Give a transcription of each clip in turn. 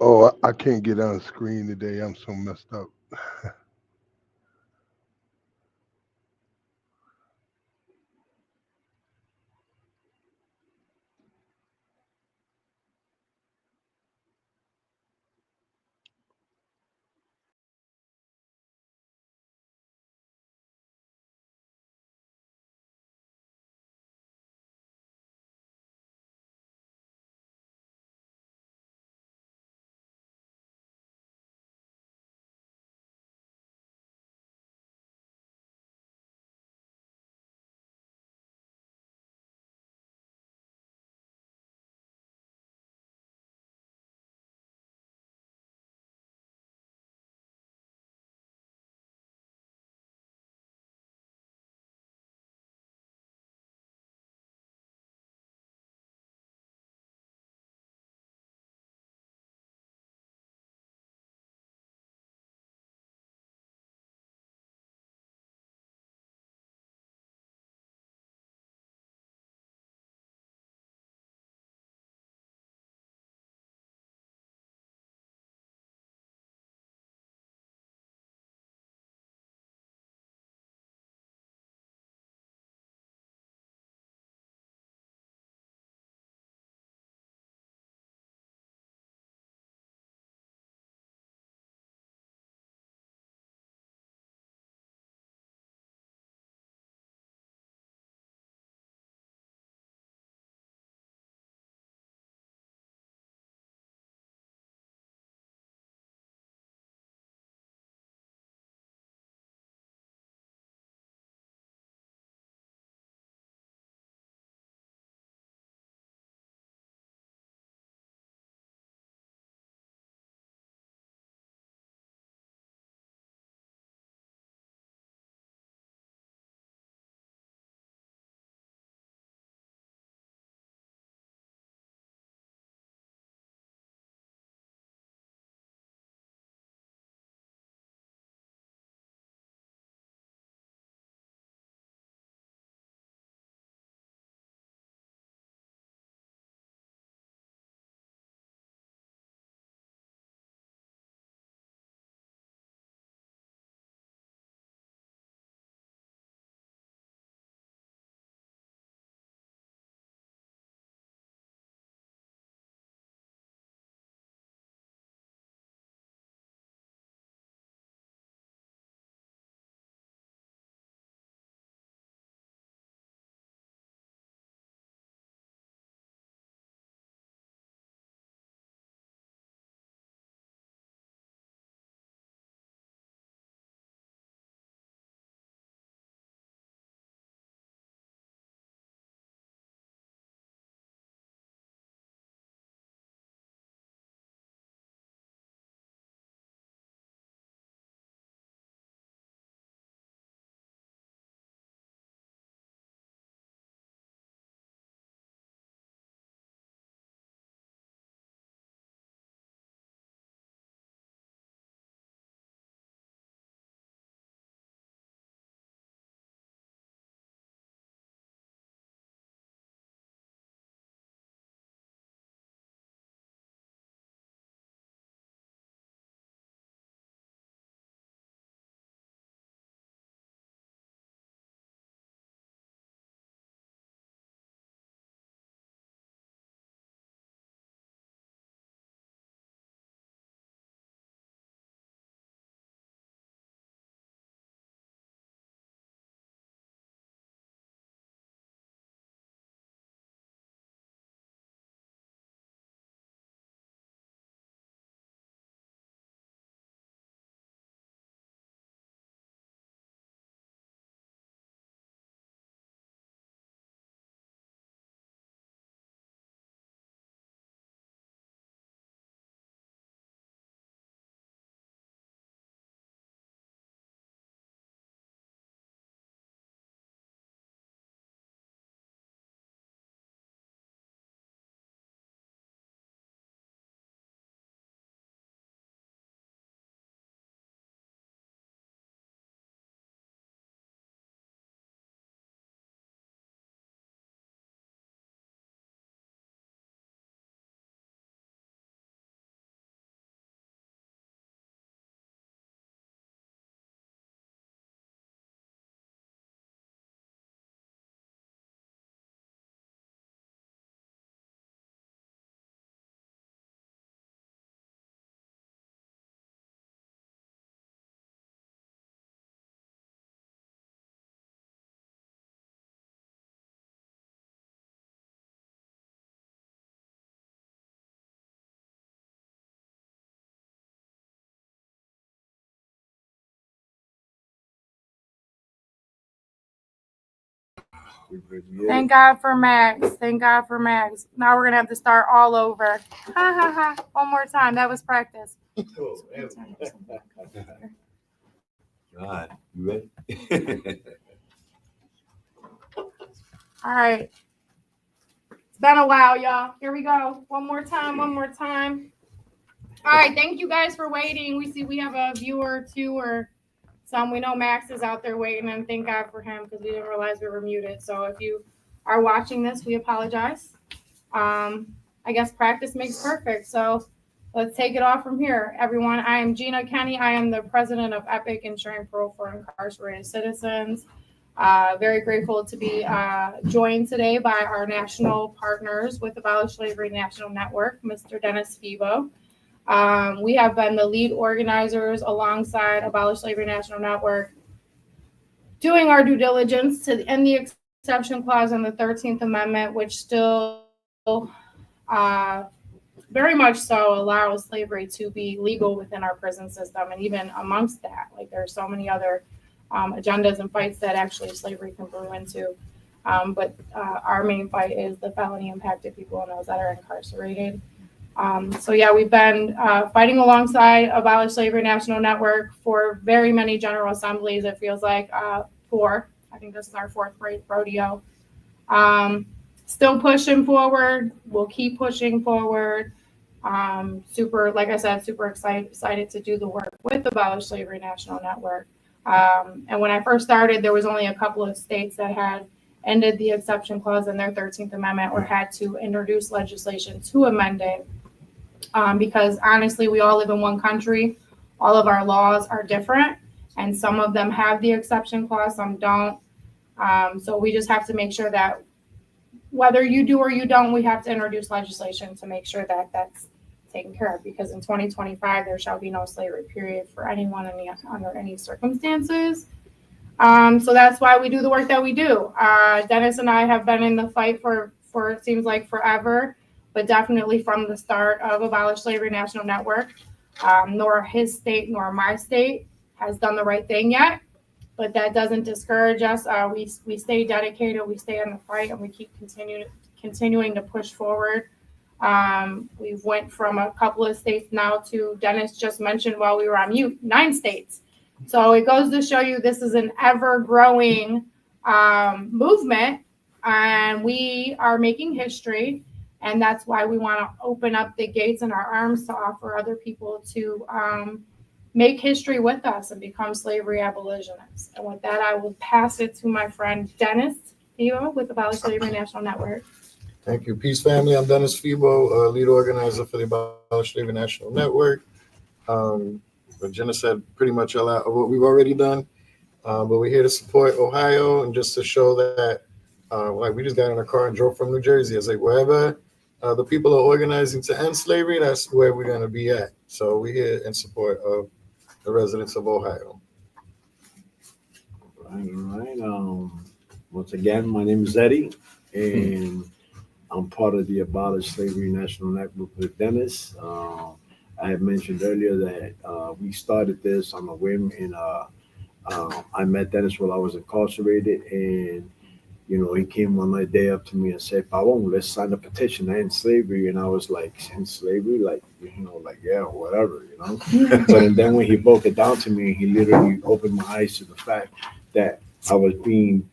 Oh, I can't get on screen today. I'm so messed up. Thank God for Max. Thank God for Max. Now we're going to have to start all over. Ha ha ha. One more time. That was practice. God, you ready? All right. It's been a while, y'all. Here we go. One more time. One more time. All right. Thank you guys for waiting. We see we have a viewer or two or some. We know Max is out there waiting, and thank God for him because we didn't realize we were muted. So if you are watching this, we apologize. I guess practice makes perfect. So let's take it off from here. Everyone, I am Gina Kenny. I am the president of EPIC, Ensuring Parole for Incarcerated Citizens. Very grateful to be joined today by our national partners with Abolish Slavery National Network, Mr. Dennis Febo. We have been the lead organizers alongside Abolish Slavery National Network, doing our due diligence to end the exception clause in the 13th Amendment, which still very much so allows slavery to be legal within our prison system. And even amongst that, like there are so many other agendas and fights that actually slavery can brew into. But our main fight is the felony impacted people and those that are incarcerated. So yeah, we've been fighting alongside Abolish Slavery National Network for very many General Assemblies. It feels like four. I think this is our fourth rodeo. Still pushing forward. We'll keep pushing forward. Super, like I said, super excited to do the work with Abolish Slavery National Network. And when I first started, there was only a couple of states that had ended the exception clause in their 13th Amendment or had to introduce legislation to amend it. Because honestly, we all live in one country. All of our laws are different, and some of them have the exception clause, some don't. So we just have to make sure that whether you do or you don't, we have to introduce legislation to make sure that that's taken care of. Because in 2025, there shall be no slavery, period, for anyone under any circumstances. So that's why we do the work that we do. Dennis and I have been in the fight for it seems like forever, but definitely from the start of Abolish Slavery National Network. Nor his state nor my state has done the right thing yet, but that doesn't discourage us. We stay dedicated, we stay in the fight, and we keep continuing to push forward. We went from a couple of states now to, Dennis just mentioned while we were on mute, 9 states. So it goes to show you this is an ever-growing movement, and we are making history. And that's why we want to open up the gates and our arms to offer other people to make history with us and become slavery abolitionists. And with that, I will pass it to my friend Dennis Febo with Abolish Slavery National Network. Thank you. Peace, family. I'm Dennis Febo, lead organizer for the Abolish Slavery National Network. But Jenna said pretty much a lot of what we've already done. But we're here to support Ohio and just to show that, like we just got in a car and drove from New Jersey. It's like wherever the people are organizing to end slavery, that's where we're going to be at. So we're here in support of the residents of Ohio. All right. Once again, my name is Eddie, and I'm part of the Abolish Slavery National Network with Dennis. I had mentioned earlier that we started this on a whim, and I met Dennis while I was incarcerated, and he came one day up to me and said, "Pabon, let's sign a petition to end slavery." And I was like, "End slavery? Like yeah, whatever, But then when he broke it down to me, he literally opened my eyes to the fact that I was being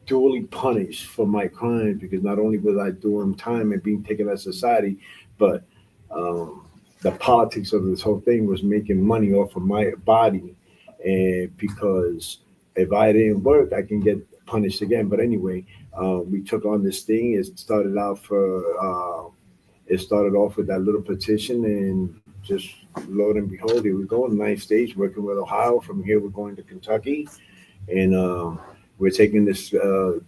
duly punished for my crimes, because not only was I doing time and being taken out of society, but the politics of this whole thing was making money off of my body. And because if I didn't work, I can get punished again. But anyway, we took on this thing. It started off with that little petition, and just lo and behold, here we go, 9 states working with Ohio. From here, we're going to Kentucky, and we're taking this to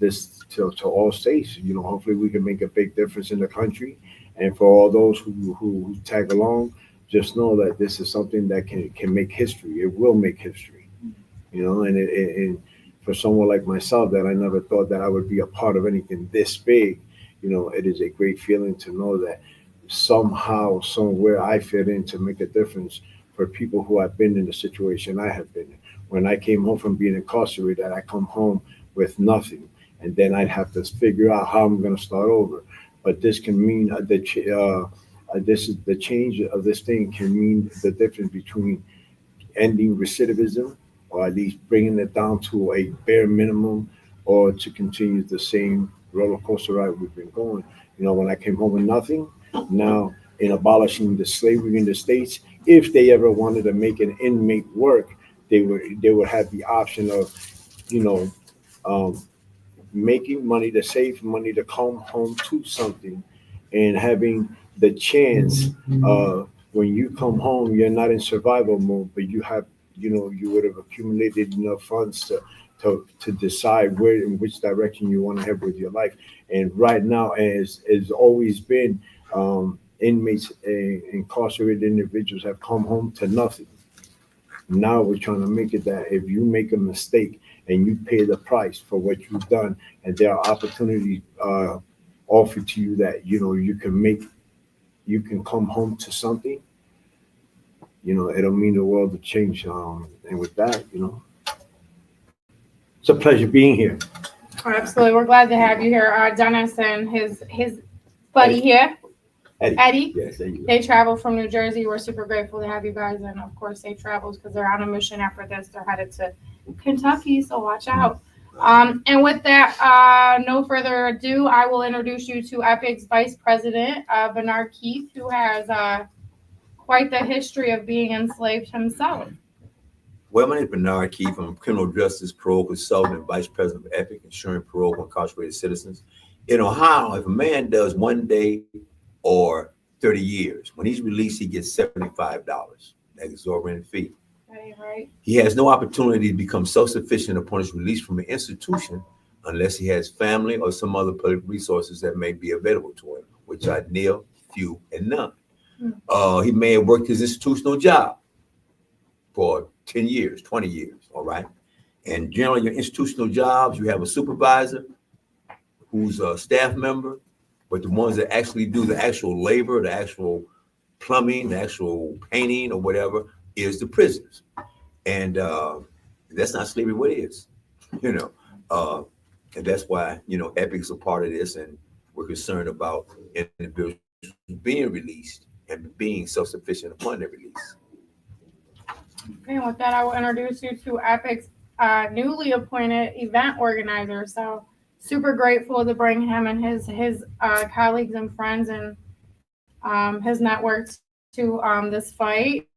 all states. Hopefully we can make a big difference in the country. And for all those who tag along, just know that this is something that can make history. It will make history, and for someone like myself that I never thought that I would be a part of anything this big, it is a great feeling to know that somehow, somewhere I fit in to make a difference for people who have been in the situation I have been in. When I came home from being incarcerated, I come home with nothing. and then I'd have to figure out how I'm going to start over. But this can mean this is the change of this thing can mean the difference between ending recidivism, or at least bringing it down to a bare minimum, or to continue the same roller coaster ride we've been going. You know, when I came home with nothing, now in abolishing the slavery in the states, if they ever wanted to make an inmate work, they would have the option of, you know, making money, to save money, to come home to something, and having the chance when you come home, you're not in survival mode, but you have, you know, you would have accumulated enough funds to decide where, in which direction you want to head with your life. And right now, as always been, inmates, incarcerated individuals have come home to nothing. Now we're trying to make it that if you make a mistake and you pay the price for what you've done, and there are opportunities offered to you that, you know, you can come home to something, you know, it'll mean the world to change. And with that, you know, it's a pleasure being here. Absolutely. We're glad to have you here. Dennis and his buddy here, Eddie. Yes, there you go. They travel from New Jersey. We're super grateful to have you guys. And of course, safe travels, because they're on a mission after this. They're headed to Kentucky, so watch out. And with that, no further ado, I will introduce you to EPIC's Vice President, Bernard Keith, who has quite the history of being enslaved himself. Well, my name is Bernard Keith. I'm a criminal justice parole consultant and vice president of EPIC, Ensuring Parole for Incarcerated Citizens. In Ohio, if a man does 1 day or 30 years, when he's released, he gets $75, an exorbitant fee. Right. He has no opportunity to become self-sufficient upon his release from an institution unless he has family or some other public resources that may be available to him, which are nil, few, and none. He may have worked his institutional job for 10 years, 20 years, all right? And generally, your institutional jobs, you have a supervisor who's a staff member, but the ones that actually do the actual labor, the actual plumbing, the actual painting or whatever, is the prisoners. And that's not slavery, what is, you know? And that's why, you know, EPIC is a part of this, and we're concerned about individuals being released and being self-sufficient upon their release. And with that, I will introduce you to EPIC's newly appointed event organizer. So super grateful to bring him and his colleagues and friends and his network to this fight.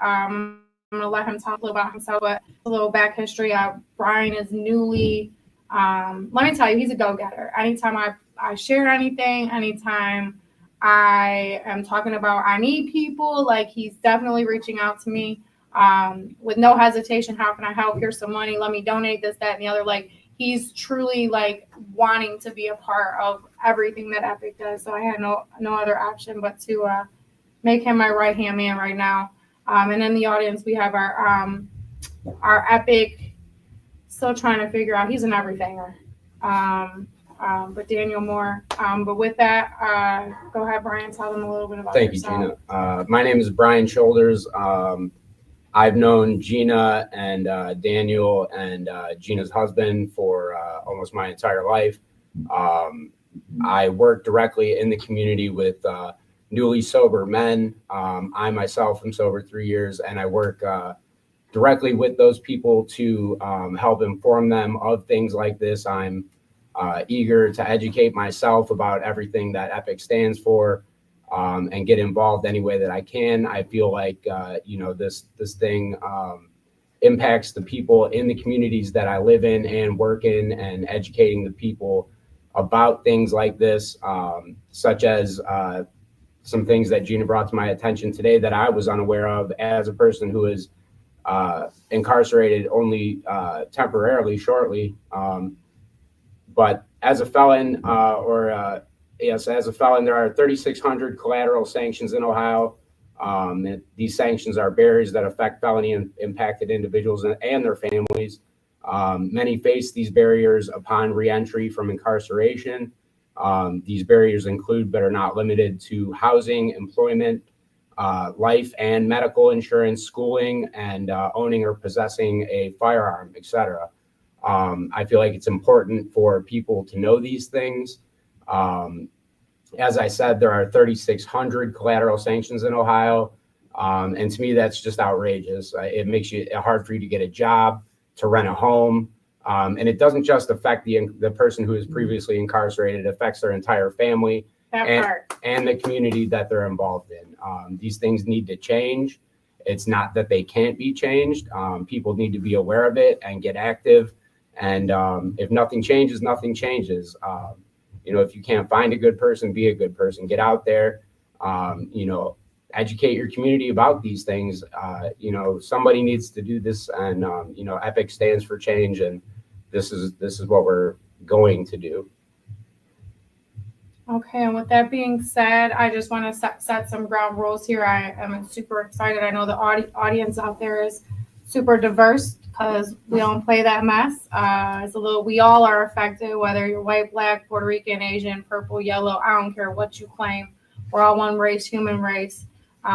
I'm gonna let him talk a little about himself, but a little back history. Brian is newly, let me tell you, he's a go-getter. Anytime I share anything, anytime I am talking about I need people, like, he's definitely reaching out to me with no hesitation. How can I help? Here's some money. Let me donate this, that, and the other. Like, he's truly like wanting to be a part of everything that EPIC does. So I had no other option but to make him my right-hand man right now. And in the audience, we have our EPIC, still trying to figure out, he's an everythinger. But Daniel Moore. But with that, go ahead, Brian, tell them a little bit about yourself. Thank you, Gina. My name is Brian Shoulders. I've known Gina and Daniel and Gina's husband for almost my entire life. I work directly in the community with newly sober men. I myself am sober 3 years, and I work directly with those people to help inform them of things like this. I'm eager to educate myself about everything that EPIC stands for, and get involved any way that I can. I feel like, you know, this thing impacts the people in the communities that I live in and work in, and educating the people about things like this, such as some things that Gina brought to my attention today that I was unaware of as a person who is incarcerated only temporarily, shortly. But as a felon, yes, as a felon, there are 3,600 collateral sanctions in Ohio. These sanctions are barriers that affect felony impacted individuals and their families. Many face these barriers upon reentry from incarceration. These barriers include, but are not limited to, housing, employment, life and medical insurance, schooling, and owning or possessing a firearm, etc. I feel like it's important for people to know these things. As I said, there are 3,600 collateral sanctions in Ohio. And to me, that's just outrageous. It makes it hard for you to get a job, to rent a home. And it doesn't just affect the person who is previously incarcerated, it affects their entire family and the community that they're involved in. These things need to change. It's not that they can't be changed. People need to be aware of it and get active. And if nothing changes, nothing changes. If you can't find a good person, be a good person. Get out there, educate your community about these things. Somebody needs to do this, and EPIC stands for change, and this is what we're going to do. Okay, and with that being said, I just want to set some ground rules here. I am super excited. I know the audience out there is super diverse because we don't play that mess. We all are affected, whether you're white, black, Puerto Rican, Asian, purple, yellow. I don't care what you claim. We're all one race, human race.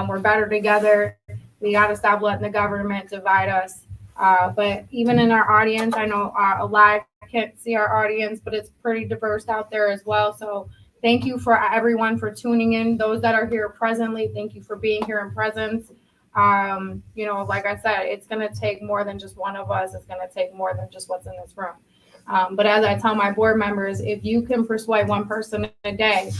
We're better together. We got to stop letting the government divide us. But even in our audience, I know live can't see our audience, but it's pretty diverse out there as well. So thank you for everyone for tuning in. Those that are here presently, thank you for being here in presence. Like I said, it's going to take more than just one of us. It's going to take more than just what's in this room. But as I tell my board members, if you can persuade one person a day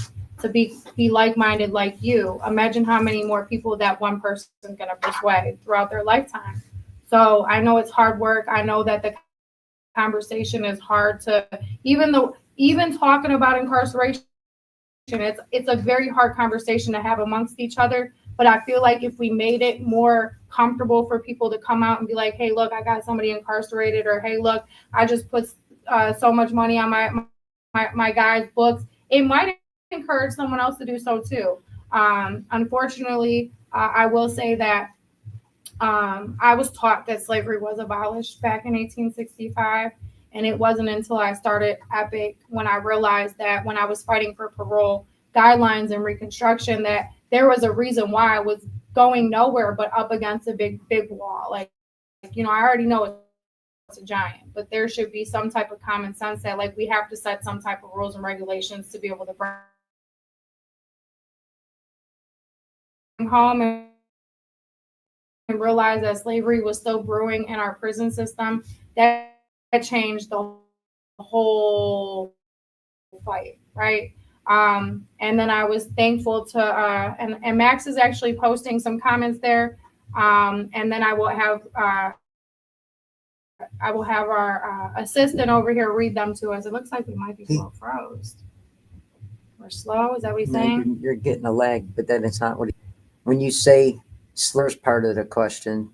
to be like-minded like you, imagine how many more people that one person is going to persuade throughout their lifetime. So I know it's hard work. I know that the conversation is hard to, even talking about incarceration, it's a very hard conversation to have amongst each other. But I feel like if we made it more comfortable for people to come out and be like, hey, look, I got somebody incarcerated, or hey, look, I just put so much money on my guy's books, it might encourage someone else to do so too. Unfortunately, I will say that I was taught that slavery was abolished back in 1865. And it wasn't until I started EPIC when I realized that when I was fighting for parole guidelines and Reconstruction, that there was a reason why I was going nowhere but up against a big wall. I already know it's a giant, but there should be some type of common sense that we have to set some type of rules and regulations to be able to bring home and realize that slavery was still brewing in our prison system. That changed the whole fight, right? And then I was thankful to, and Max is actually posting some comments there. And then I will have our assistant over here read them to us. It looks like we might be slow froze. We're slow, is that what he's saying? You're getting a lag, but then it's not when you say slurs part of the question.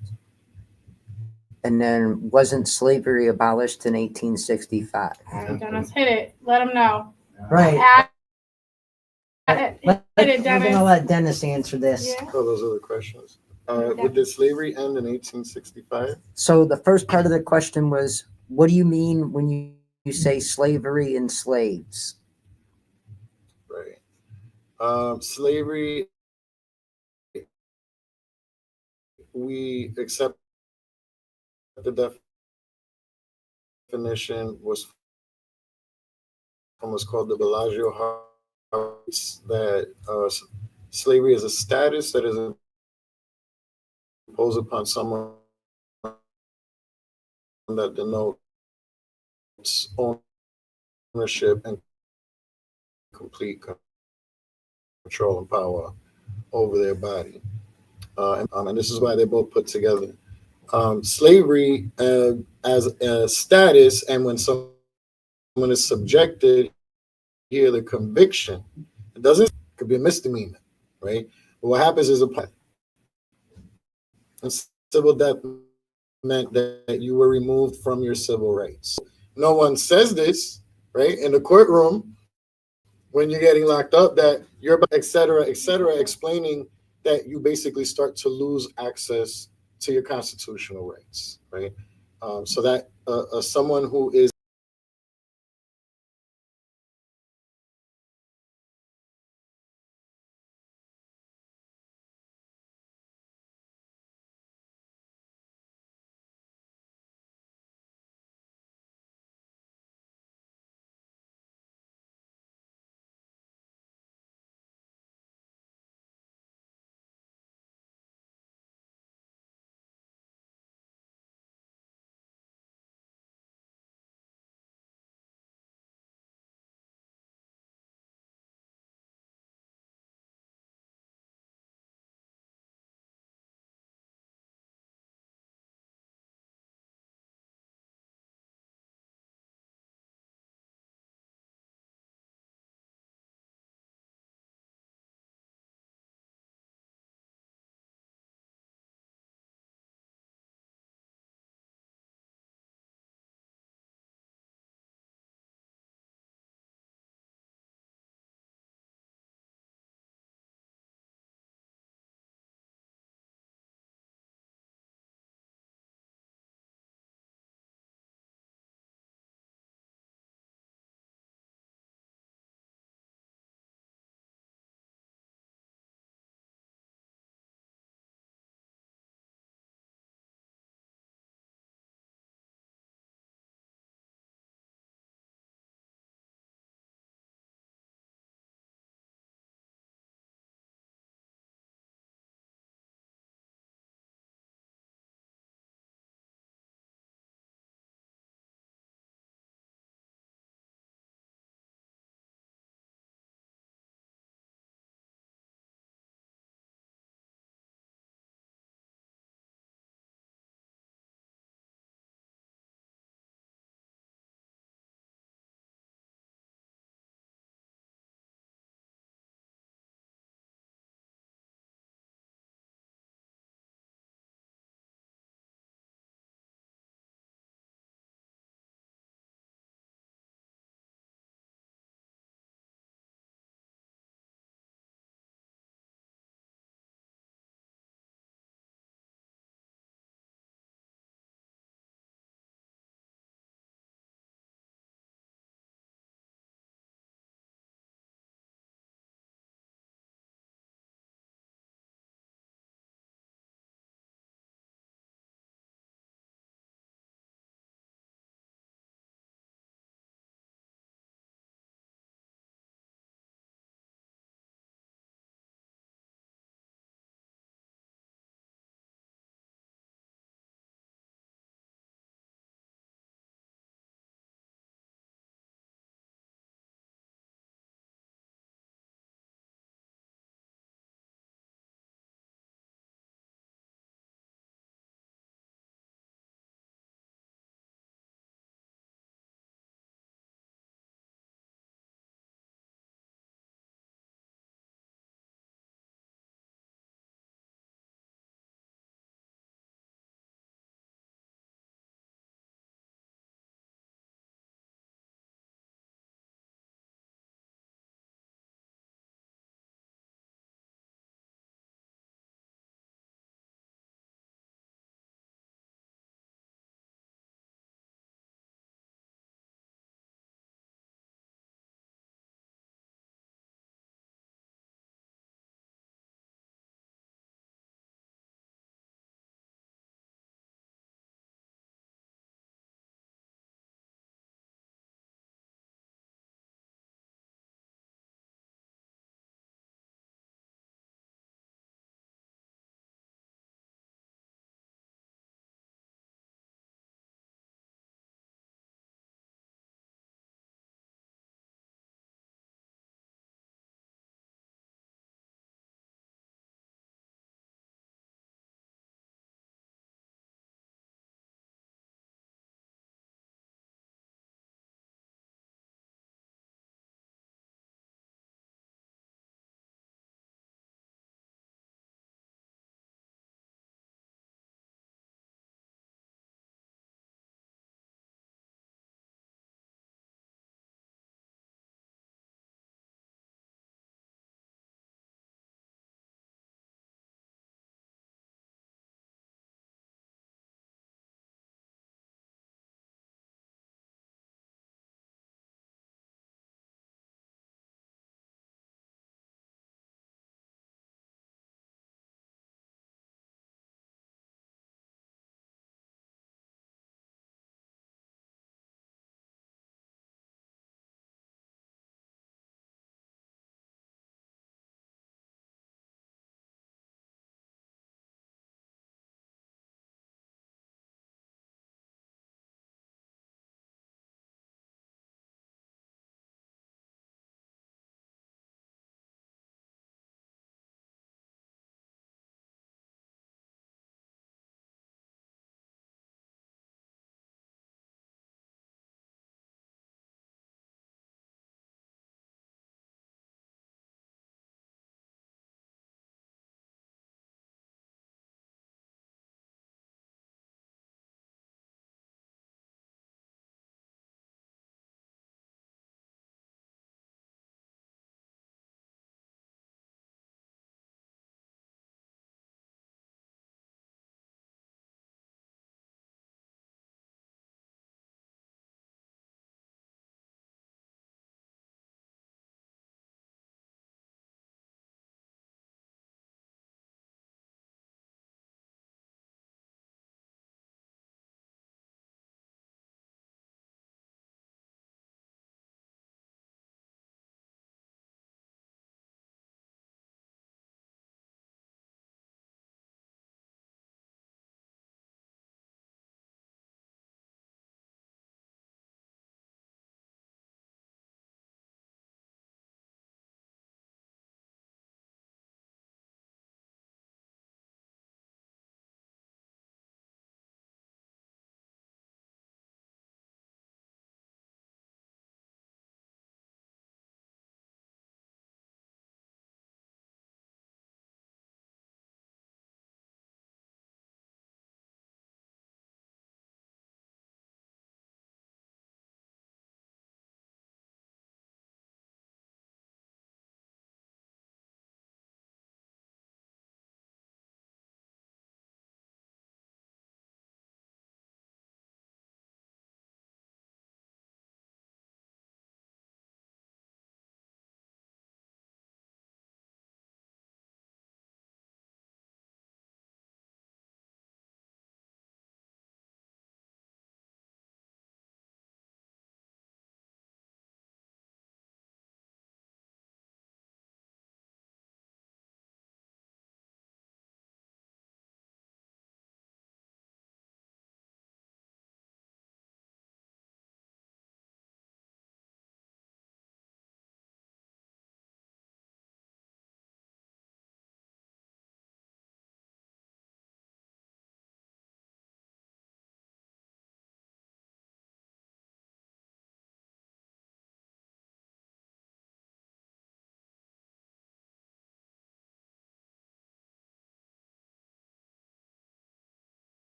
And then wasn't slavery abolished in 1865? Dennis, hit it. Let him know. Right. Hit it, We're Dennis. going to let Dennis answer this. Yeah. Oh, those are the questions. Did slavery end in 1865? So the first part of the question was, what do you mean when you say slavery and slaves? Right. Slavery, we accept the definition was called the Bellagio House, that slavery is a status that is imposed upon someone that denotes ownership and complete control and power over their body. And this is why they're both put together. Slavery as a status, and when someone is subjected, here the conviction, it could be a misdemeanor, right? But what happens is civil death meant that you were removed from your civil rights. No one says this, right, in the courtroom when you're getting locked up, that you're et cetera, explaining that you basically start to lose access to your constitutional rights, right? So that someone who is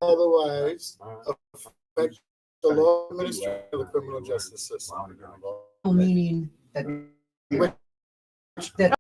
otherwise affect the law administration of the criminal justice system. Meaning that that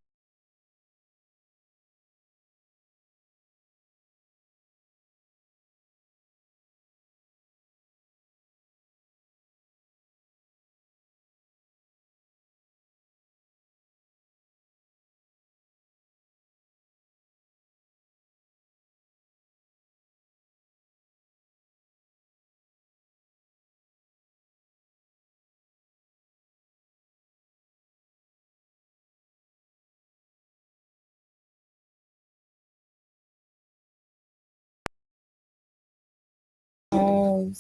All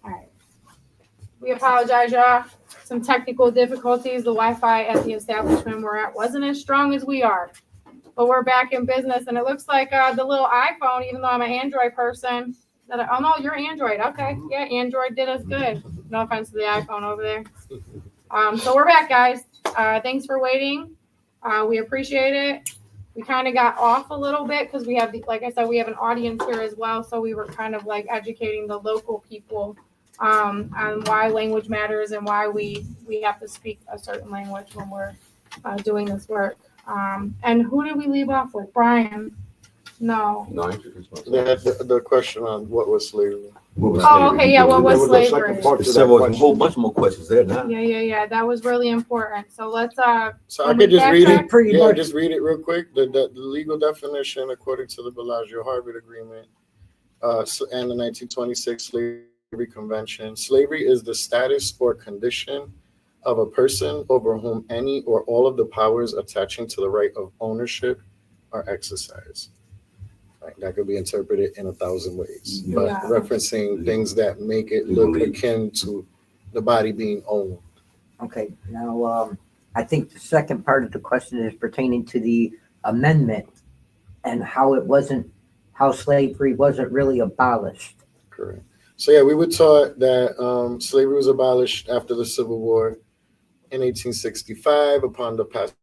right. We apologize, y'all. Some technical difficulties. The Wi-Fi at the establishment we're at wasn't as strong as we are, but we're back in business. And it looks like the little iPhone, even though I'm an Android person, oh no, you're Android. Okay, yeah, Android did us good. No offense to the iPhone over there. So we're back, guys. Thanks for waiting. We appreciate it. We kind of got off a little bit because we have, like I said, we have an audience here as well. So we were kind of like educating the local people on why language matters and why we have to speak a certain language when we're doing this work. And who did we leave off with? Brian? No. The question on what was slavery. Oh, okay, yeah, what was slavery? There's several, a whole bunch more questions there now. Yeah, that was really important. So let's So I Can could we just read backtrack? it. Pretty Yeah, much. just read it real quick. The legal definition, according to the Bellagio-Harvard Agreement and the 1926 Slavery Convention, slavery is the status or condition of a person over whom any or all of the powers attaching to the right of ownership are exercised. Right, that could be interpreted in 1,000 ways, but Yeah. referencing things that make it look akin to the body being owned. Okay, now, I think the second part of the question is pertaining to the amendment and how slavery wasn't really abolished. Correct. So yeah, we were taught that slavery was abolished after the Civil War in 1865 upon the passage.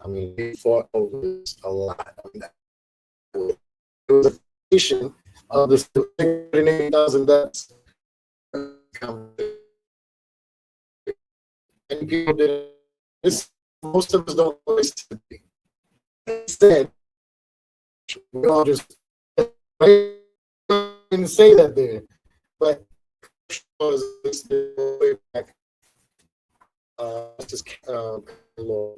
I mean, they fought over this a lot. It was a nation of the 180,000 deaths. And people didn't. Most of us don't know this today. Instead, we all just didn't say that there, but way back. Law,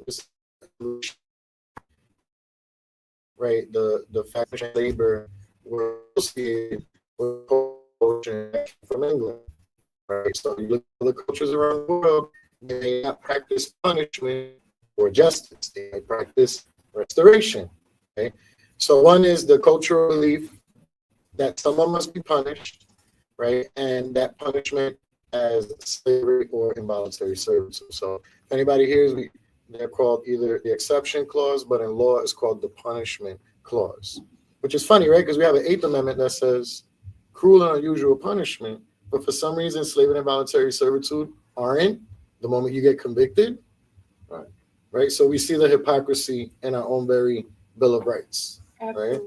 right? The fact that labor were associated with culture from England, right? So you look at the cultures around the world, they may not practice punishment or justice; they may practice restoration. Okay, so one is the cultural belief that someone must be punished, right? And that punishment as slavery or involuntary servitude. So if anybody hears me, they're called either the exception clause, but in law it's called the punishment clause, which is funny, right? Because we have an 8th Amendment that says cruel and unusual punishment, but for some reason slavery and involuntary servitude aren't the moment you get convicted, right? So we see the hypocrisy in our own very Bill of Rights, right?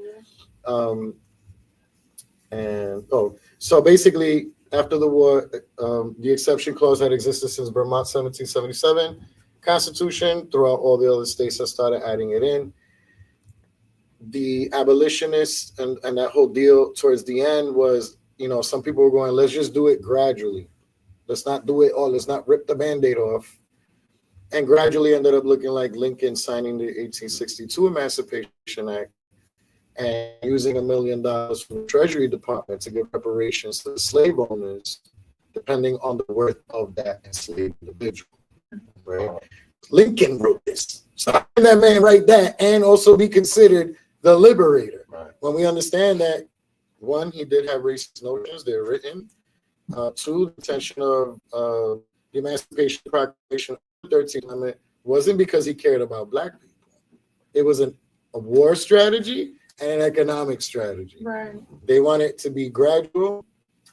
So basically, after the war, the exception clause had existed since Vermont 1777. Constitution, throughout all the other states that started adding it in. The abolitionists and that whole deal towards the end was, some people were going, let's just do it gradually. Let's not do it all. Let's not rip the Band-Aid off. And gradually ended up looking like Lincoln signing the 1862 Emancipation Act and using $1 million from the Treasury Department to give reparations to the slave owners, depending on the worth of that enslaved individual. Right? Lincoln wrote this. So how can that man write that and also be considered the liberator? Right. When we understand that, one, he did have racist notions, they're written. Two, the intention of the Emancipation Proclamation of the 13th Amendment wasn't because he cared about Black people. It was a war strategy and an economic strategy. Right. They want it to be gradual,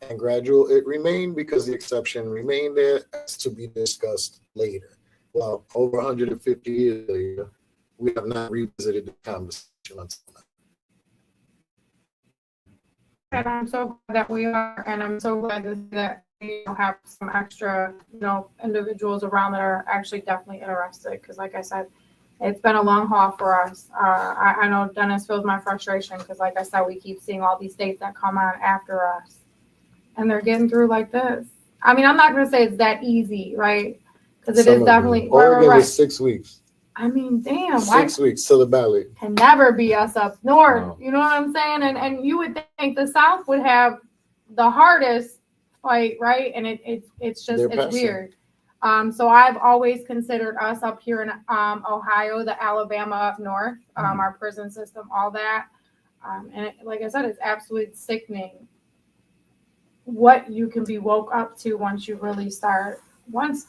and gradual it remained because the exception remained there as to be discussed later. Well, over 150 years later, we have not revisited the conversation until now. And I'm so glad that we are, and I'm so glad that we have some extra, individuals around that are actually definitely interested. Because, like I said, it's been a long haul for us. I know Dennis feels my frustration because, like I said, we keep seeing all these states that come on after us, and they're getting through like this. I mean, I'm not going to say it's that easy, right? Because it is definitely Oregon is 6 weeks. I mean, damn, 6 weeks to the ballot. can never be us up north. No. You know what I'm saying? And you would think the South would have the hardest fight, right? And it's just They're it's passing. weird. So I've always considered us up here in Ohio, the Alabama up north, our prison system, all that. And like I said, it's absolutely sickening what you can be woke up to once you really start. Once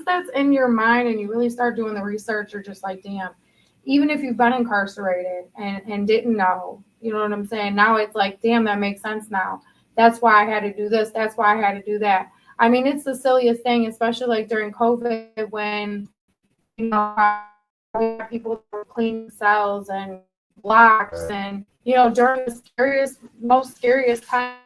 that's in your mind and you really start doing the research, you're just like, damn, even if you've been incarcerated and didn't know, you know what I'm saying? Now it's like, damn, that makes sense now. That's why I had to do this. That's why I had to do that. I mean, it's the silliest thing, especially like during COVID when, people were cleaning cells and blocks and, during the most scariest time,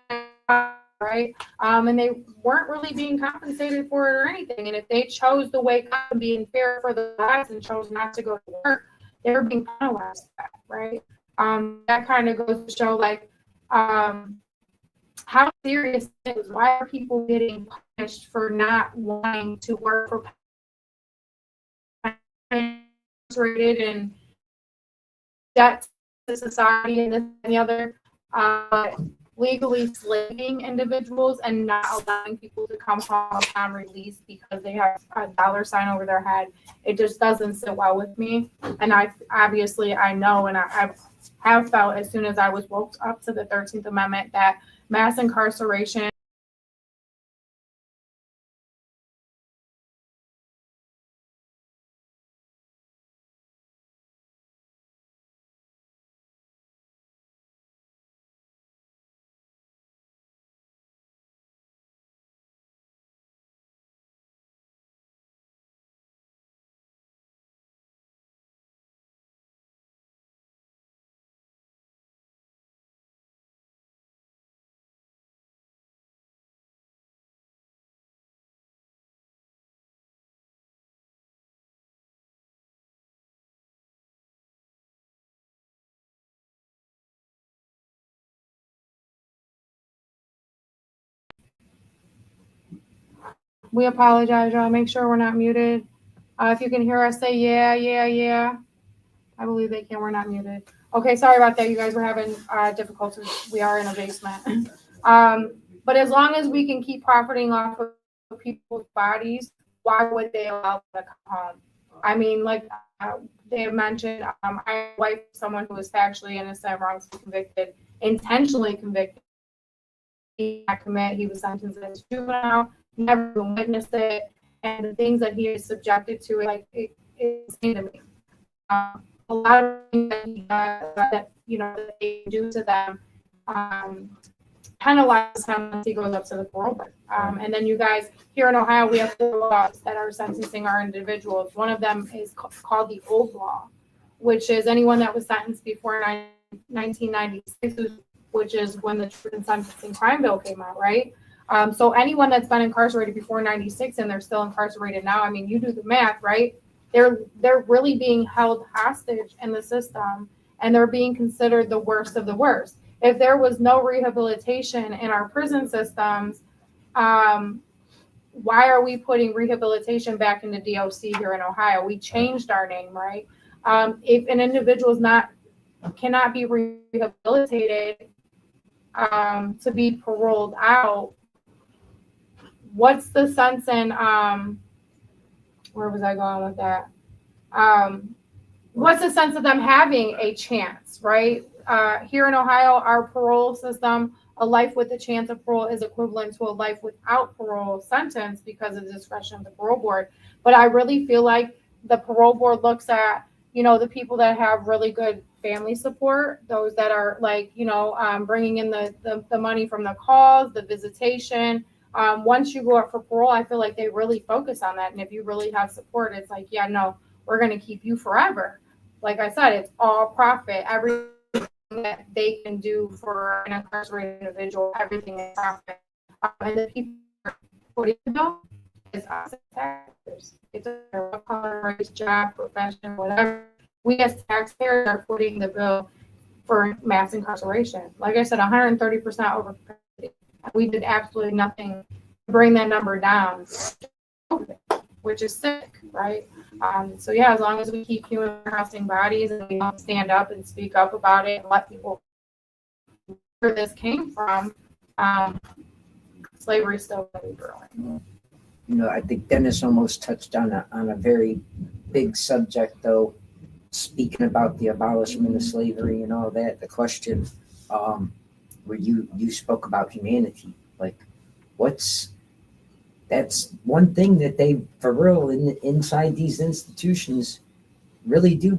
right? And they weren't really being compensated for it or anything. And if they chose to wake up and being fair for the lives and chose not to go to work, they were being penalized for that, right? That kind of goes to show like how serious it is. Why are people getting punished for not wanting to work for incarcerated and debt to society and this and the other? Legally slaving individuals and not allowing people to come home upon release because they have a dollar sign over their head. It just doesn't sit well with me. And I know, and I have felt as soon as I was woke up to the 13th Amendment that mass incarceration we apologize, y'all. Make sure we're not muted. If you can hear us, say yeah. I believe they can. We're not muted. Okay, sorry about that, you guys. We're having difficulties. We are in a basement. But as long as we can keep profiting off of people's bodies, why would they allow them to come home? I mean, like they have mentioned, I wife someone who was factually innocent, wrongfully convicted, intentionally convicted. He was sentenced as a juvenile, never even witnessed it, and the things that he is subjected to, like it's insane to me. A lot of things that he does that that they do to them penalize him once he goes up to the parole board. And then you guys here in Ohio, we have 4 laws that are sentencing our individuals. One of them is called the old law, which is anyone that was sentenced before 1996, which is when the Truth in Sentencing Crime Bill came out, right? So anyone that's been incarcerated before 96 and they're still incarcerated now, I mean, you do the math, right? They're really being held hostage in the system, and they're being considered the worst of the worst. If there was no rehabilitation in our prison systems, why are we putting rehabilitation back into DOC here in Ohio? We changed our name, right? If an individual cannot be rehabilitated to be paroled out, what's the sense in where was I going with that? What's the sense of them having a chance, right? Here in Ohio, our parole system, a life with a chance of parole is equivalent to a life without parole sentence because of the discretion of the parole board. But I really feel like the parole board looks at, the people that have really good family support, those that are like, bringing in the money from the calls, the visitation. Once you go up for parole, I feel like they really focus on that. And if you really have support, it's like, yeah, no, we're going to keep you forever. like I said, it's all profit. Everything that they can do for an incarcerated individual, everything is profit. And the people putting the bill is us as taxpayers. It doesn't matter what color, race, job, profession, whatever. We as taxpayers are footing the bill for mass incarceration. Like I said, 130% over capacity. We did absolutely nothing to bring that number down, which is sick, right? So yeah, as long as we keep human trusting bodies and we don't stand up and speak up about it and let people know where this came from, slavery is still going to be growing. You know, I think Dennis almost touched on a very big subject, though, speaking about the abolishment of slavery and all that. The question where you spoke about humanity, like that's one thing that they, for real, inside these institutions really do